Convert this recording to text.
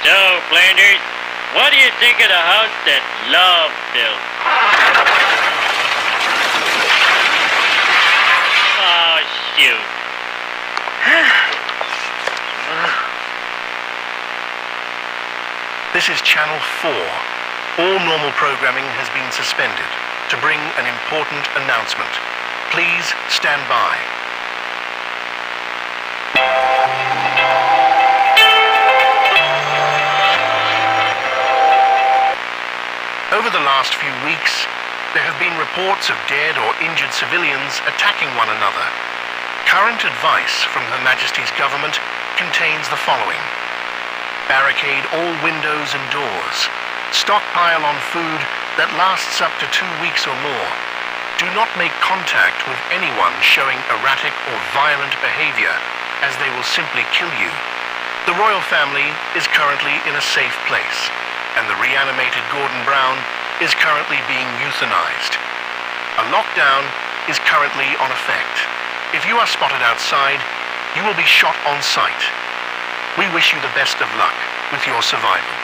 So, Flanders, what do you think of the house that Love built? Oh, shoot. This is Channel 4. All normal programming has been suspended to bring an important announcement. Please stand by. Over the last few weeks, there have been reports of dead or injured civilians attacking one another. Current advice from Her Majesty's government contains the following. Barricade all windows and doors. Stockpile on food that lasts up to 2 weeks or more. Do not make contact with anyone showing erratic or violent behavior, as they will simply kill you. The royal family is currently in a safe place, and the reanimated Gordon Brown is currently being euthanized. A lockdown is currently on effect. If you are spotted outside, you will be shot on sight. We wish you the best of luck with your survival.